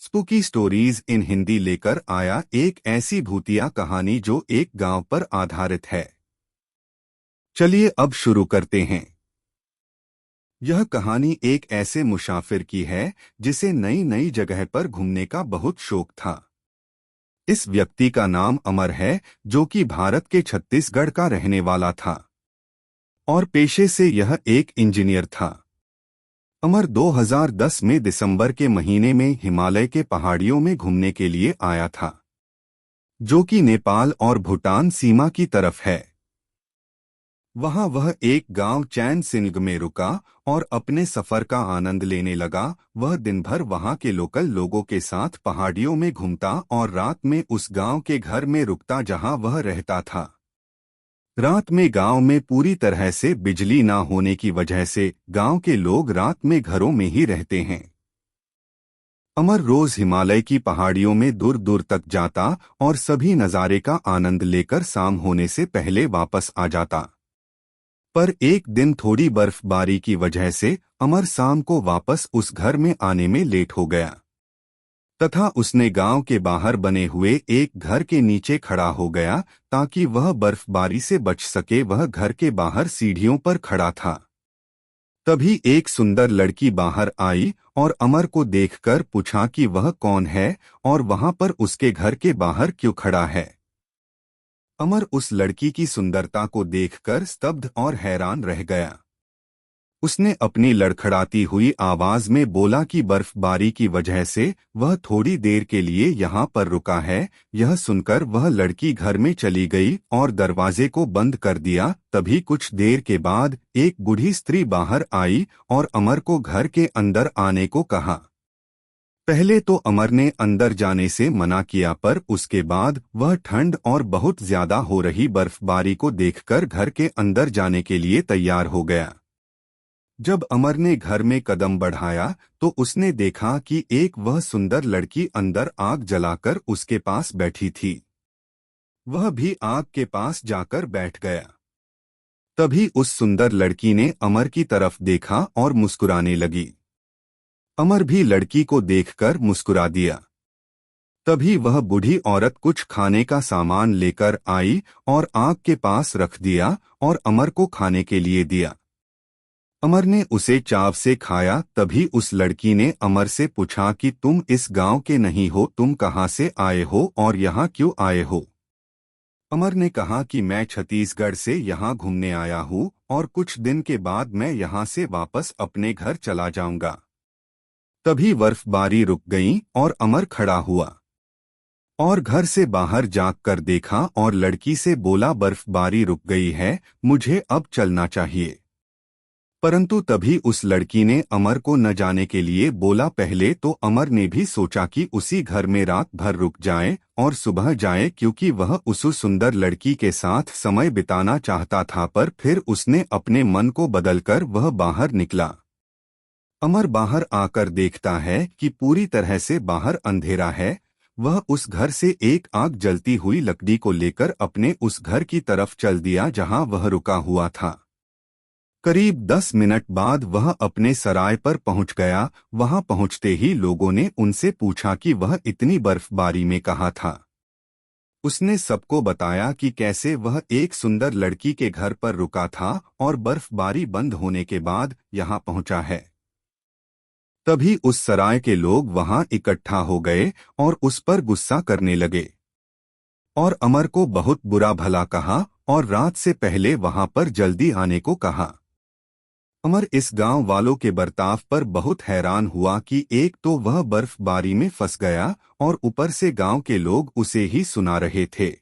Spooky stories in Hindi लेकर आया एक ऐसी भूतिया कहानी जो एक गांव पर आधारित है। चलिए अब शुरू करते हैं। यह कहानी एक ऐसे मुसाफिर की है जिसे नई नई जगह पर घूमने का बहुत शौक था। इस व्यक्ति का नाम अमर है, जो कि भारत के छत्तीसगढ़ का रहने वाला था और पेशे से यह एक इंजीनियर था। अमर 2010 में दिसंबर के महीने में हिमालय के पहाड़ियों में घूमने के लिए आया था, जो कि नेपाल और भूटान सीमा की तरफ है। वहां वह एक गांव चैन सिंग में रुका और अपने सफर का आनंद लेने लगा। वह दिन भर वहां के लोकल लोगों के साथ पहाड़ियों में घूमता और रात में उस गांव के घर में रुकता जहां वह रहता था। रात में गांव में पूरी तरह से बिजली ना होने की वजह से गांव के लोग रात में घरों में ही रहते हैं। अमर रोज हिमालय की पहाड़ियों में दूर दूर तक जाता और सभी नज़ारे का आनंद लेकर शाम होने से पहले वापस आ जाता। पर एक दिन थोड़ी बर्फबारी की वजह से अमर शाम को वापस उस घर में आने में लेट हो गया तथा उसने गांव के बाहर बने हुए एक घर के नीचे खड़ा हो गया ताकि वह बर्फबारी से बच सके। वह घर के बाहर सीढ़ियों पर खड़ा था। तभी एक सुंदर लड़की बाहर आई और अमर को देखकर पूछा कि वह कौन है और वहां पर उसके घर के बाहर क्यों खड़ा है। अमर उस लड़की की सुंदरता को देखकर स्तब्ध और हैरान रह गया। उसने अपनी लड़खड़ाती हुई आवाज में बोला कि बर्फबारी की वजह से वह थोड़ी देर के लिए यहाँ पर रुका है। यह सुनकर वह लड़की घर में चली गई और दरवाजे को बंद कर दिया। तभी कुछ देर के बाद एक बूढ़ी स्त्री बाहर आई और अमर को घर के अंदर आने को कहा। पहले तो अमर ने अंदर जाने से मना किया, पर उसके बाद वह ठंड और बहुत ज्यादा हो रही बर्फबारी को देखकर घर के अंदर जाने के लिए तैयार हो गया। जब अमर ने घर में कदम बढ़ाया तो उसने देखा कि एक वह सुंदर लड़की अंदर आग जलाकर उसके पास बैठी थी। वह भी आग के पास जाकर बैठ गया। तभी उस सुंदर लड़की ने अमर की तरफ देखा और मुस्कुराने लगी। अमर भी लड़की को देखकर मुस्कुरा दिया। तभी वह बूढ़ी औरत कुछ खाने का सामान लेकर आई और आग के पास रख दिया और अमर को खाने के लिए दिया। अमर ने उसे चाव से खाया। तभी उस लड़की ने अमर से पूछा कि तुम इस गांव के नहीं हो, तुम कहाँ से आए हो और यहाँ क्यों आए हो। अमर ने कहा कि मैं छत्तीसगढ़ से यहाँ घूमने आया हूँ और कुछ दिन के बाद मैं यहाँ से वापस अपने घर चला जाऊंगा। तभी बर्फबारी रुक गई और अमर खड़ा हुआ और घर से बाहर झांककर देखा और लड़की से बोला, बर्फबारी रुक गई है, मुझे अब चलना चाहिए। परंतु तभी उस लड़की ने अमर को न जाने के लिए बोला। पहले तो अमर ने भी सोचा कि उसी घर में रात भर रुक जाए और सुबह जाए, क्योंकि वह उस सुंदर लड़की के साथ समय बिताना चाहता था। पर फिर उसने अपने मन को बदलकर वह बाहर निकला। अमर बाहर आकर देखता है कि पूरी तरह से बाहर अंधेरा है। वह उस घर से एक आग जलती हुई लकड़ी को लेकर अपने उस घर की तरफ चल दिया जहां वह रुका हुआ था। करीब 10 मिनट बाद वह अपने सराय पर पहुंच गया। वहां पहुंचते ही लोगों ने उनसे पूछा कि वह इतनी बर्फबारी में कहाँ था। उसने सबको बताया कि कैसे वह एक सुंदर लड़की के घर पर रुका था और बर्फबारी बंद होने के बाद यहाँ पहुंचा है। तभी उस सराय के लोग वहां इकट्ठा हो गए और उस पर गुस्सा करने लगे और अमर को बहुत बुरा भला कहा और रात से पहले वहां पर जल्दी आने को कहा। अमर इस गांव वालों के बर्ताव पर बहुत हैरान हुआ कि एक तो वह बर्फबारी में फंस गया और ऊपर से गांव के लोग उसे ही सुना रहे थे।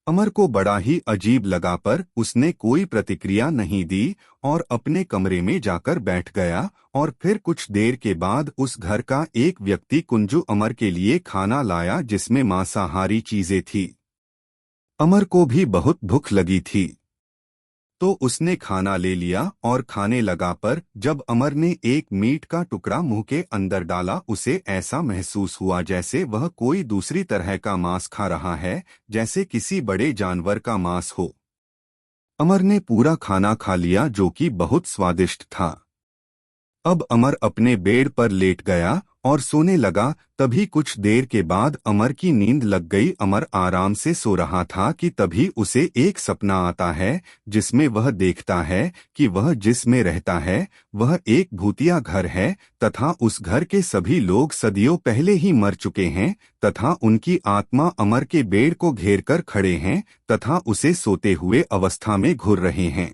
अमर को बड़ा ही अजीब लगा, पर उसने कोई प्रतिक्रिया नहीं दी और अपने कमरे में जाकर बैठ गया। और फिर कुछ देर के बाद उस घर का एक व्यक्ति कुंजू अमर के लिए खाना लाया जिसमें मांसाहारी चीजें थी। अमर को भी बहुत भूख लगी थी तो उसने खाना ले लिया और खाने लगा। पर जब अमर ने एक मीट का टुकड़ा मुंह के अंदर डाला, उसे ऐसा महसूस हुआ जैसे वह कोई दूसरी तरह का मांस खा रहा है, जैसे किसी बड़े जानवर का मांस हो। अमर ने पूरा खाना खा लिया जो कि बहुत स्वादिष्ट था। अब अमर अपने बेड पर लेट गया और सोने लगा। तभी कुछ देर के बाद अमर की नींद लग गई। अमर आराम से सो रहा था कि तभी उसे एक सपना आता है जिसमें वह देखता है कि वह जिसमें रहता है वह एक भूतिया घर है तथा उस घर के सभी लोग सदियों पहले ही मर चुके हैं तथा उनकी आत्मा अमर के बेड को घेर कर खड़े हैं तथा उसे सोते हुए अवस्था में घूर रहे हैं।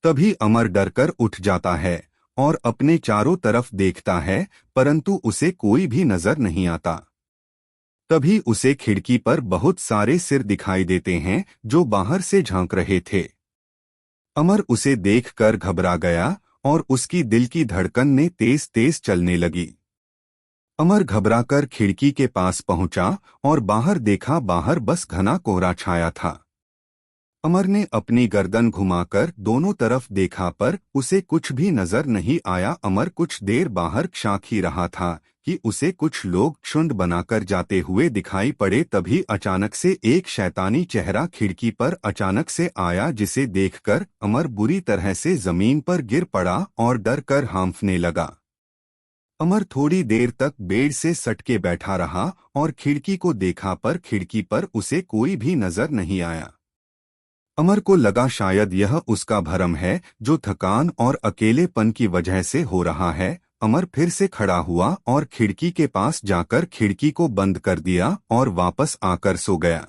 तभी अमर डरकर उठ जाता है और अपने चारों तरफ देखता है परंतु उसे कोई भी नजर नहीं आता। तभी उसे खिड़की पर बहुत सारे सिर दिखाई देते हैं जो बाहर से झांक रहे थे। अमर उसे देखकर घबरा गया और उसकी दिल की धड़कन ने तेज तेज चलने लगी। अमर घबराकर खिड़की के पास पहुंचा और बाहर देखा, बाहर बस घना कोहरा छाया था। अमर ने अपनी गर्दन घुमाकर दोनों तरफ देखा पर उसे कुछ भी नजर नहीं आया। अमर कुछ देर बाहर झांक ही रहा था कि उसे कुछ लोग झुंड बनाकर जाते हुए दिखाई पड़े। तभी अचानक से एक शैतानी चेहरा खिड़की पर अचानक से आया जिसे देखकर अमर बुरी तरह से जमीन पर गिर पड़ा और डर कर हांफने लगा। अमर थोड़ी देर तक बेड से सटके बैठा रहा और खिड़की को देखा पर खिड़की पर उसे कोई भी नजर नहीं आया। अमर को लगा शायद यह उसका भ्रम है जो थकान और अकेलेपन की वजह से हो रहा है। अमर फिर से खड़ा हुआ और खिड़की के पास जाकर खिड़की को बंद कर दिया और वापस आकर सो गया।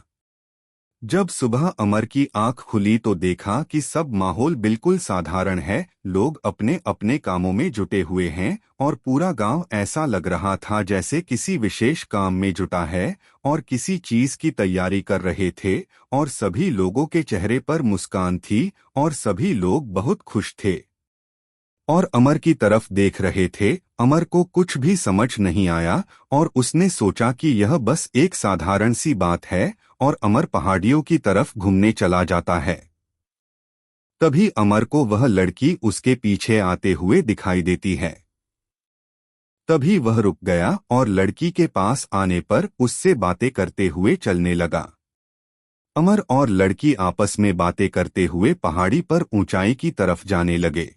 जब सुबह अमर की आंख खुली तो देखा कि सब माहौल बिल्कुल साधारण है। लोग अपने अपने कामों में जुटे हुए हैं और पूरा गांव ऐसा लग रहा था जैसे किसी विशेष काम में जुटा है और किसी चीज की तैयारी कर रहे थे और सभी लोगों के चेहरे पर मुस्कान थी और सभी लोग बहुत खुश थे और अमर की तरफ देख रहे थे। अमर को कुछ भी समझ नहीं आया और उसने सोचा कि यह बस एक साधारण सी बात है और अमर पहाड़ियों की तरफ घूमने चला जाता है। तभी अमर को वह लड़की उसके पीछे आते हुए दिखाई देती है। तभी वह रुक गया और लड़की के पास आने पर उससे बातें करते हुए चलने लगा। अमर और लड़की आपस में बातें करते हुए पहाड़ी पर ऊंचाई की तरफ जाने लगे।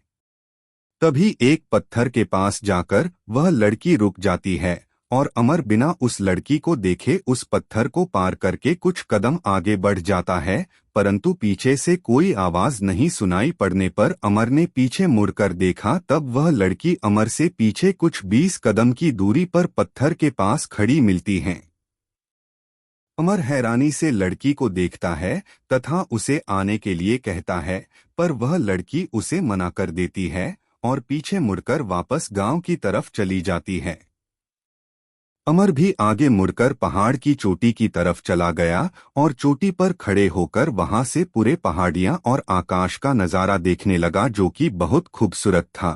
तभी एक पत्थर के पास जाकर वह लड़की रुक जाती है और अमर बिना उस लड़की को देखे उस पत्थर को पार करके कुछ कदम आगे बढ़ जाता है परंतु पीछे से कोई आवाज नहीं सुनाई पड़ने पर अमर ने पीछे मुड़कर देखा। तब वह लड़की अमर से पीछे कुछ 20 कदम की दूरी पर पत्थर के पास खड़ी मिलती है। अमर हैरानी से लड़की को देखता है तथा उसे आने के लिए कहता है पर वह लड़की उसे मना कर देती है और पीछे मुड़कर वापस गांव की तरफ चली जाती है। अमर भी आगे मुड़कर पहाड़ की चोटी की तरफ चला गया और चोटी पर खड़े होकर वहां से पूरे पहाड़ियां और आकाश का नजारा देखने लगा जो कि बहुत खूबसूरत था।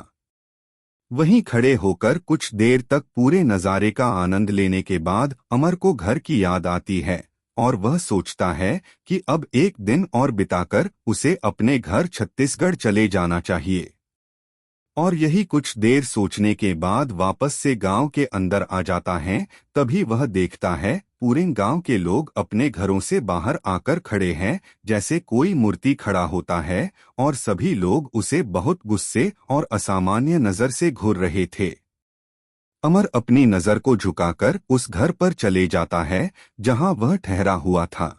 वहीं खड़े होकर कुछ देर तक पूरे नजारे का आनंद लेने के बाद अमर को घर की याद आती है और वह सोचता है कि अब एक दिन और बिताकर उसे अपने घर छत्तीसगढ़ चले जाना चाहिए। और यही कुछ देर सोचने के बाद वापस से गांव के अंदर आ जाता है। तभी वह देखता है पूरे गांव के लोग अपने घरों से बाहर आकर खड़े हैं जैसे कोई मूर्ति खड़ा होता है और सभी लोग उसे बहुत गुस्से और असामान्य नजर से घूर रहे थे। अमर अपनी नजर को झुकाकर उस घर पर चले जाता है जहां वह ठहरा हुआ था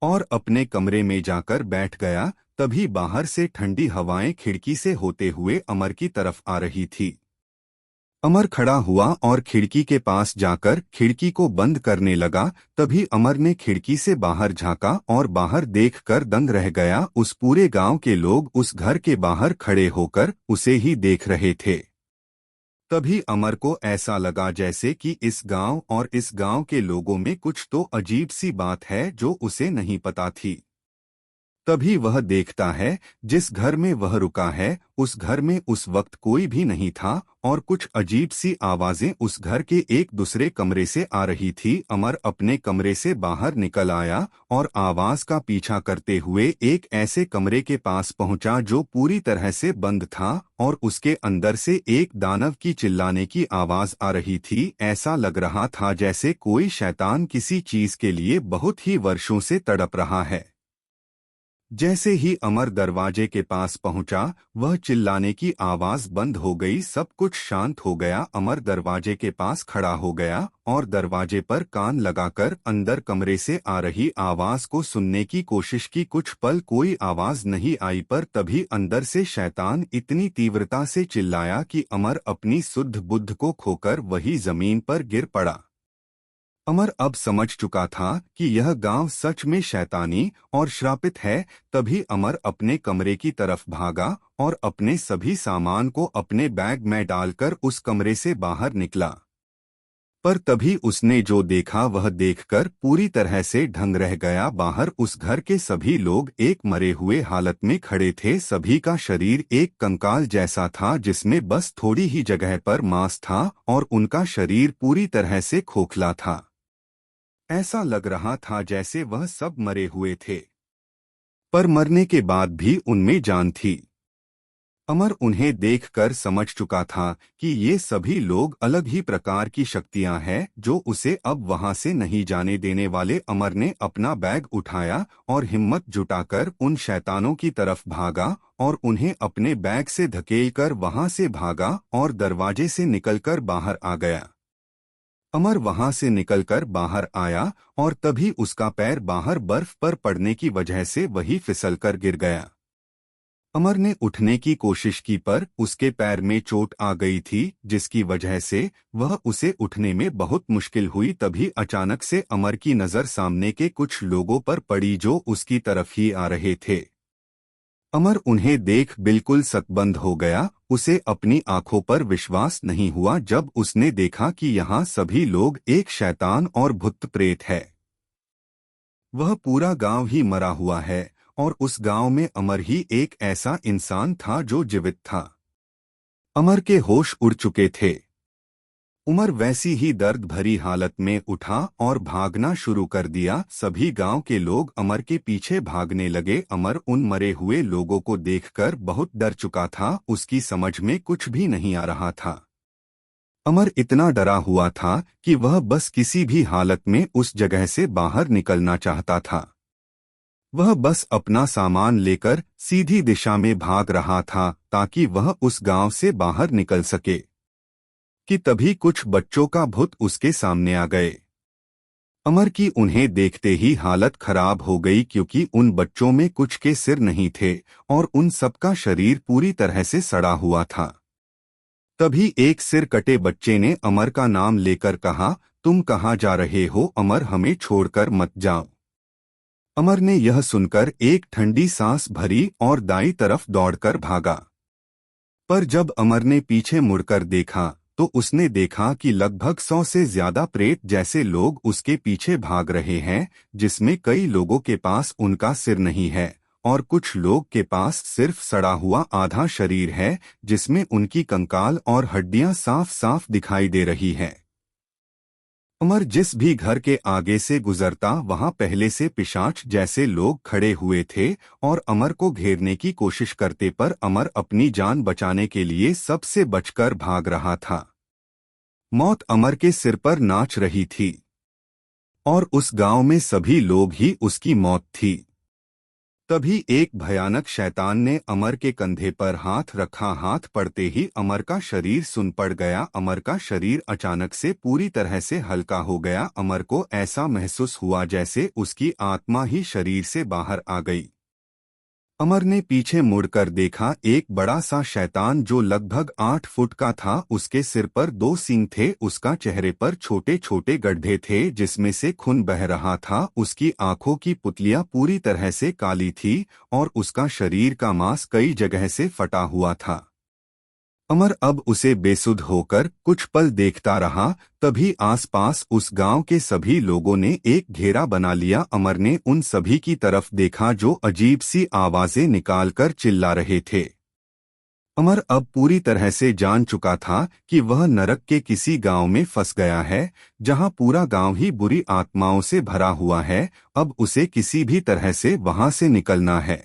और अपने कमरे में जाकर बैठ गया। तभी बाहर से ठंडी हवाएं खिड़की से होते हुए अमर की तरफ आ रही थी। अमर खड़ा हुआ और खिड़की के पास जाकर खिड़की को बंद करने लगा। तभी अमर ने खिड़की से बाहर झांका और बाहर देखकर दंग रह गया। उस पूरे गांव के लोग उस घर के बाहर खड़े होकर उसे ही देख रहे थे। तभी अमर को ऐसा लगा जैसे कि इस गांव और इस गांव के लोगों में कुछ तो अजीब सी बात है जो उसे नहीं पता थी। तभी वह देखता है जिस घर में वह रुका है उस घर में उस वक्त कोई भी नहीं था और कुछ अजीब सी आवाजें उस घर के एक दूसरे कमरे से आ रही थी। अमर अपने कमरे से बाहर निकल आया और आवाज का पीछा करते हुए एक ऐसे कमरे के पास पहुंचा जो पूरी तरह से बंद था और उसके अंदर से एक दानव की चिल्लाने की आवाज आ रही थी। ऐसा लग रहा था जैसे कोई शैतान किसी चीज के लिए बहुत ही वर्षों से तड़प रहा है। जैसे ही अमर दरवाजे के पास पहुंचा, वह चिल्लाने की आवाज बंद हो गई। सब कुछ शांत हो गया। अमर दरवाजे के पास खड़ा हो गया और दरवाजे पर कान लगाकर अंदर कमरे से आ रही आवाज को सुनने की कोशिश की। कुछ पल कोई आवाज नहीं आई, पर तभी अंदर से शैतान इतनी तीव्रता से चिल्लाया कि अमर अपनी शुद्ध बुद्ध को खोकर वही जमीन पर गिर पड़ा। अमर अब समझ चुका था कि यह गांव सच में शैतानी और श्रापित है। तभी अमर अपने कमरे की तरफ भागा और अपने सभी सामान को अपने बैग में डालकर उस कमरे से बाहर निकला। पर तभी उसने जो देखा वह देखकर पूरी तरह से दंग रह गया। बाहर उस घर के सभी लोग एक मरे हुए हालत में खड़े थे। सभी का शरीर एक कंकाल जैसा था, जिसमें बस थोड़ी ही जगह पर मांस था और उनका शरीर पूरी तरह से खोखला था। ऐसा लग रहा था जैसे वह सब मरे हुए थे, पर मरने के बाद भी उनमें जान थी। अमर उन्हें देखकर समझ चुका था कि ये सभी लोग अलग ही प्रकार की शक्तियां हैं जो उसे अब वहां से नहीं जाने देने वाले। अमर ने अपना बैग उठाया और हिम्मत जुटाकर उन शैतानों की तरफ भागा और उन्हें अपने बैग से धकेलकर वहां से भागा और दरवाजे से निकलकर बाहर आ गया। अमर वहां से निकलकर बाहर आया और तभी उसका पैर बाहर बर्फ पर पड़ने की वजह से वही फिसलकर गिर गया। अमर ने उठने की कोशिश की, पर उसके पैर में चोट आ गई थी, जिसकी वजह से वह उसे उठने में बहुत मुश्किल हुई। तभी अचानक से अमर की नजर सामने के कुछ लोगों पर पड़ी जो उसकी तरफ ही आ रहे थे। अमर उन्हें देख बिल्कुल सकबंद हो गया। उसे अपनी आंखों पर विश्वास नहीं हुआ जब उसने देखा कि यहाँ सभी लोग एक शैतान और भूत प्रेत है। वह पूरा गांव ही मरा हुआ है और उस गांव में अमर ही एक ऐसा इंसान था जो जीवित था। अमर के होश उड़ चुके थे। उमर वैसी ही दर्द भरी हालत में उठा और भागना शुरू कर दिया। सभी गांव के लोग अमर के पीछे भागने लगे। अमर उन मरे हुए लोगों को देखकर बहुत डर चुका था। उसकी समझ में कुछ भी नहीं आ रहा था। अमर इतना डरा हुआ था कि वह बस किसी भी हालत में उस जगह से बाहर निकलना चाहता था। वह बस अपना सामान लेकर सीधी दिशा में भाग रहा था ताकि वह उस गांव से बाहर निकल सके कि तभी कुछ बच्चों का भूत उसके सामने आ गए। अमर की उन्हें देखते ही हालत खराब हो गई, क्योंकि उन बच्चों में कुछ के सिर नहीं थे और उन सबका शरीर पूरी तरह से सड़ा हुआ था। तभी एक सिर कटे बच्चे ने अमर का नाम लेकर कहा, तुम कहाँ जा रहे हो अमर, हमें छोड़कर मत जाओ। अमर ने यह सुनकर एक ठंडी सांस भरी और दाईं तरफ दौड़कर भागा। पर जब अमर ने पीछे मुड़कर देखा तो उसने देखा कि लगभग 100 से ज्यादा प्रेत जैसे लोग उसके पीछे भाग रहे हैं, जिसमें कई लोगों के पास उनका सिर नहीं है और कुछ लोग के पास सिर्फ सड़ा हुआ आधा शरीर है, जिसमें उनकी कंकाल और हड्डियां साफ साफ दिखाई दे रही हैं। अमर जिस भी घर के आगे से गुजरता वहां पहले से पिशाच जैसे लोग खड़े हुए थे और अमर को घेरने की कोशिश करते, पर अमर अपनी जान बचाने के लिए सबसे बचकर भाग रहा था। मौत अमर के सिर पर नाच रही थी और उस गांव में सभी लोग ही उसकी मौत थी। तभी एक भयानक शैतान ने अमर के कंधे पर हाथ रखा। हाथ पड़ते ही अमर का शरीर सुन पड़ गया। अमर का शरीर अचानक से पूरी तरह से हल्का हो गया। अमर को ऐसा महसूस हुआ जैसे उसकी आत्मा ही शरीर से बाहर आ गई। अमर ने पीछे मुड़कर देखा, एक बड़ा सा शैतान जो लगभग 8 फुट का था, उसके सिर पर 2 सींग थे। उसका चेहरे पर छोटे छोटे गड्ढे थे जिसमें से खून बह रहा था। उसकी आंखों की पुतलियां पूरी तरह से काली थी और उसका शरीर का मांस कई जगह से फटा हुआ था। अमर अब उसे बेसुध होकर कुछ पल देखता रहा। तभी आसपास उस गांव के सभी लोगों ने एक घेरा बना लिया। अमर ने उन सभी की तरफ देखा जो अजीब सी आवाजें निकालकर चिल्ला रहे थे। अमर अब पूरी तरह से जान चुका था कि वह नरक के किसी गांव में फंस गया है, जहां पूरा गांव ही बुरी आत्माओं से भरा हुआ है। अब उसे किसी भी तरह से वहां से निकलना है।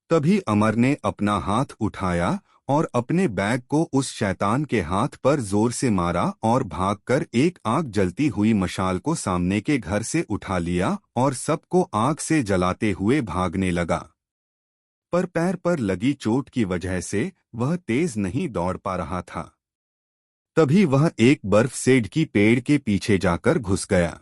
तभी अमर ने अपना हाथ उठाया और अपने बैग को उस शैतान के हाथ पर जोर से मारा और भागकर एक आग जलती हुई मशाल को सामने के घर से उठा लिया और सबको आग से जलाते हुए भागने लगा। पर पैर पर लगी चोट की वजह से वह तेज नहीं दौड़ पा रहा था। तभी वह एक बर्फ सेड की पेड़ के पीछे जाकर घुस गया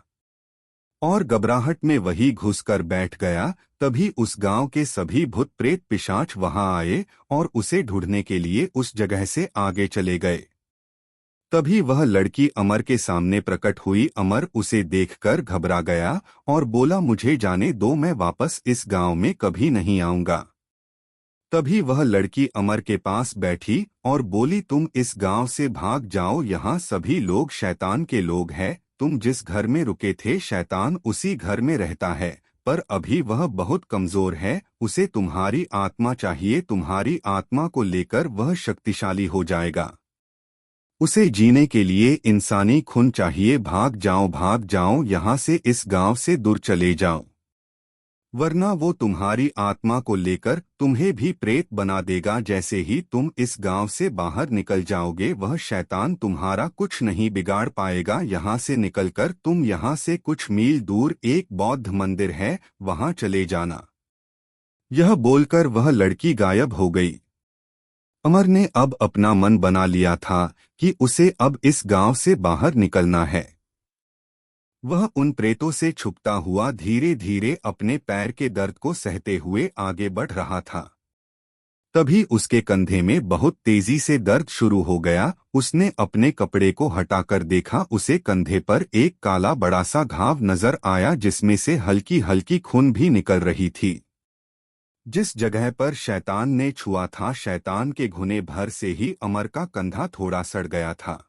और घबराहट में वही घुसकर बैठ गया। तभी उस गांव के सभी भूत प्रेत पिशाच वहां आए और उसे ढूंढने के लिए उस जगह से आगे चले गए। तभी वह लड़की अमर के सामने प्रकट हुई। अमर उसे देखकर घबरा गया और बोला, मुझे जाने दो, मैं वापस इस गांव में कभी नहीं आऊंगा। तभी वह लड़की अमर के पास बैठी और बोली, तुम इस गांव से भाग जाओ, यहाँ सभी लोग शैतान के लोग हैं। तुम जिस घर में रुके थे शैतान उसी घर में रहता है, पर अभी वह बहुत कमजोर है, उसे तुम्हारी आत्मा चाहिए, तुम्हारी आत्मा को लेकर वह शक्तिशाली हो जाएगा। उसे जीने के लिए इंसानी खून चाहिए, भाग जाओ यहाँ से, इस गांव से दूर चले जाओ, वरना वो तुम्हारी आत्मा को लेकर तुम्हें भी प्रेत बना देगा। जैसे ही तुम इस गांव से बाहर निकल जाओगे वह शैतान तुम्हारा कुछ नहीं बिगाड़ पाएगा। यहाँ से निकलकर तुम यहाँ से कुछ मील दूर एक बौद्ध मंदिर है, वहां चले जाना। यह बोलकर वह लड़की गायब हो गई। अमर ने अब अपना मन बना लिया था कि उसे अब इस गांव से बाहर निकलना है। वह उन प्रेतों से छुपता हुआ धीरे धीरे अपने पैर के दर्द को सहते हुए आगे बढ़ रहा था। तभी उसके कंधे में बहुत तेजी से दर्द शुरू हो गया। उसने अपने कपड़े को हटाकर देखा, उसे कंधे पर एक काला बड़ा सा घाव नजर आया जिसमें से हल्की हल्की खून भी निकल रही थी। जिस जगह पर शैतान ने छुआ था, शैतान के घुने भर से ही अमर का कंधा थोड़ा सड़ गया था।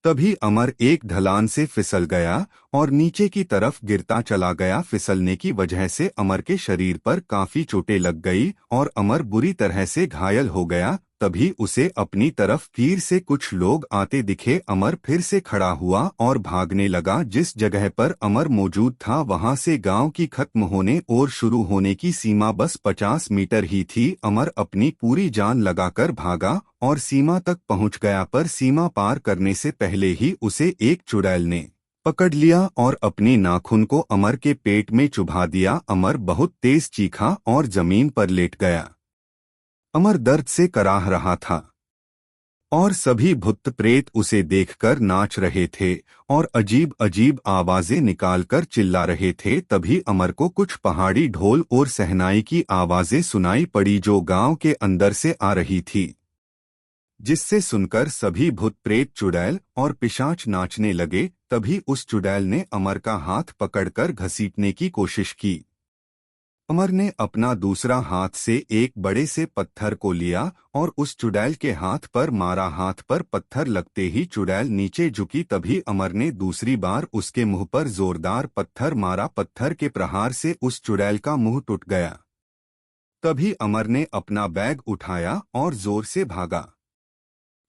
तभी अमर एक ढलान से फिसल गया और नीचे की तरफ गिरता चला गया। फिसलने की वजह से अमर के शरीर पर काफी चोटें लग गई और अमर बुरी तरह से घायल हो गया। तभी उसे अपनी तरफ तीर से कुछ लोग आते दिखे। अमर फिर से खड़ा हुआ और भागने लगा। जिस जगह पर अमर मौजूद था वहां से गांव की खत्म होने और शुरू होने की सीमा बस 50 मीटर ही थी। अमर अपनी पूरी जान लगाकर भागा और सीमा तक पहुंच गया, पर सीमा पार करने से पहले ही उसे एक चुड़ैल ने पकड़ लिया और अपनी नाखून को अमर के पेट में चुभा दिया। अमर बहुत तेज चीखा और जमीन पर लेट गया। अमर दर्द से कराह रहा था और सभी भूत प्रेत उसे देखकर नाच रहे थे और अजीब अजीब आवाजें निकालकर चिल्ला रहे थे। तभी अमर को कुछ पहाड़ी ढोल और सहनाई की आवाजें सुनाई पड़ी जो गांव के अंदर से आ रही थी, जिससे सुनकर सभी भूत प्रेत, चुड़ैल और पिशाच नाचने लगे। तभी उस चुड़ैल ने अमर का हाथ पकड़कर घसीटने की कोशिश की। अमर ने अपना दूसरा हाथ से एक बड़े से पत्थर को लिया और उस चुड़ैल के हाथ पर मारा। हाथ पर पत्थर लगते ही चुड़ैल नीचे झुकी। तभी अमर ने दूसरी बार उसके मुंह पर जोरदार पत्थर मारा। पत्थर के प्रहार से उस चुड़ैल का मुंह टूट गया। तभी अमर ने अपना बैग उठाया और जोर से भागा।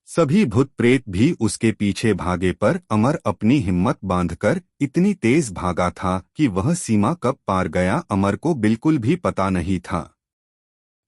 सभी भूत प्रेत भी उसके पीछे भागे, पर अमर अपनी हिम्मत बांधकर इतनी तेज भागा था कि वह सीमा कब पार गया अमर को बिल्कुल भी पता नहीं था।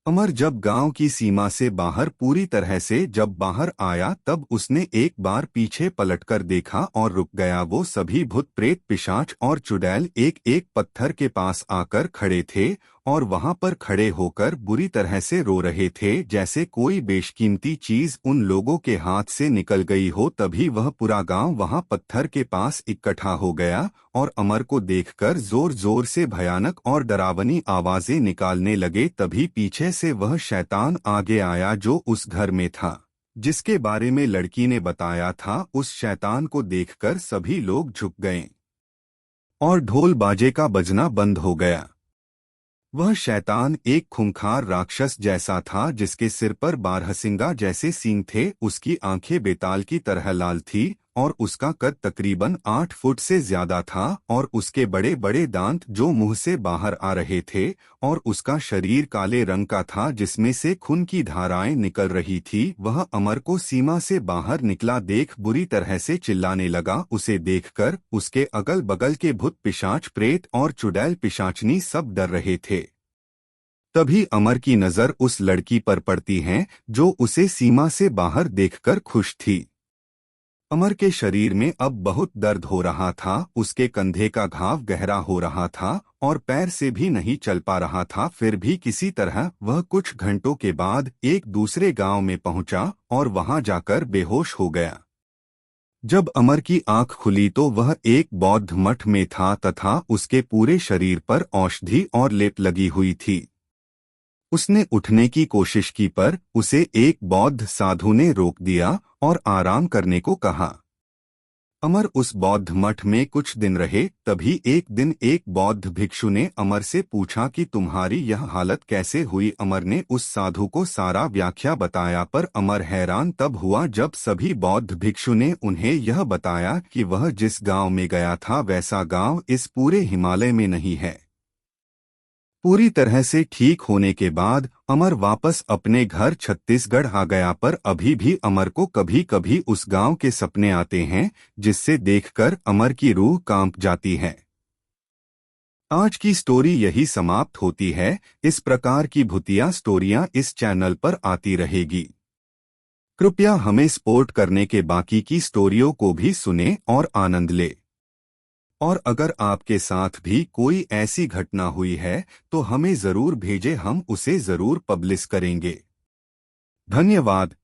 अमर जब गांव की सीमा से बाहर पूरी तरह से जब बाहर आया तब उसने एक बार पीछे पलटकर देखा और रुक गया। वो सभी भूत प्रेत, पिशाच और चुड़ैल एक एक पत्थर के पास आकर खड़े थे और वहां पर खड़े होकर बुरी तरह से रो रहे थे, जैसे कोई बेशकीमती चीज उन लोगों के हाथ से निकल गई हो। तभी वह पूरा गांव वहां पत्थर के पास इकट्ठा हो गया और अमर को देखकर जोर जोर से भयानक और डरावनी आवाजें निकालने लगे। तभी पीछे से वह शैतान आगे आया जो उस घर में था, जिसके बारे में लड़की ने बताया था। उस शैतान को देखकर सभी लोग झुक गए और ढोल बाजे का बजना बंद हो गया। वह शैतान एक खूंखार राक्षस जैसा था जिसके सिर पर बारहसिंगा जैसे सींग थे। उसकी आंखें बेताल की तरह लाल थी और उसका कद तकरीबन 8 फुट से ज्यादा था और उसके बड़े बड़े दांत जो मुंह से बाहर आ रहे थे और उसका शरीर काले रंग का था जिसमें से खून की धाराएं निकल रही थी। वह अमर को सीमा से बाहर निकला देख बुरी तरह से चिल्लाने लगा। उसे देखकर उसके अगल बगल के भूत, पिशाच, प्रेत और चुड़ैल पिशाचनी सब डर रहे थे। तभी अमर की नजर उस लड़की पर पड़ती है जो उसे सीमा से बाहर देखकर खुश थी। अमर के शरीर में अब बहुत दर्द हो रहा था, उसके कंधे का घाव गहरा हो रहा था और पैर से भी नहीं चल पा रहा था। फिर भी किसी तरह वह कुछ घंटों के बाद एक दूसरे गांव में पहुंचा और वहां जाकर बेहोश हो गया। जब अमर की आंख खुली तो वह एक बौद्ध मठ में था तथा उसके पूरे शरीर पर औषधि और लेप लगी हुई थी। उसने उठने की कोशिश की पर उसे एक बौद्ध साधु ने रोक दिया और आराम करने को कहा। अमर उस बौद्ध मठ में कुछ दिन रहे। तभी एक दिन एक बौद्ध भिक्षु ने अमर से पूछा कि तुम्हारी यह हालत कैसे हुई। अमर ने उस साधु को सारा व्याख्या बताया पर अमर हैरान तब हुआ जब सभी बौद्ध भिक्षु ने उन्हें यह बताया कि वह जिस गांव में गया था वैसा गांव इस पूरे हिमालय में नहीं है। पूरी तरह से ठीक होने के बाद अमर वापस अपने घर छत्तीसगढ़ आ गया पर अभी भी अमर को कभी कभी उस गांव के सपने आते हैं जिससे देखकर अमर की रूह कांप जाती है। आज की स्टोरी यही समाप्त होती है। इस प्रकार की भूतिया स्टोरियां इस चैनल पर आती रहेगी। कृपया हमें सपोर्ट करने के बाकी की स्टोरियों को भी सुने और आनंद ले। और अगर आपके साथ भी कोई ऐसी घटना हुई है तो हमें जरूर भेजें, हम उसे जरूर पब्लिश करेंगे। धन्यवाद।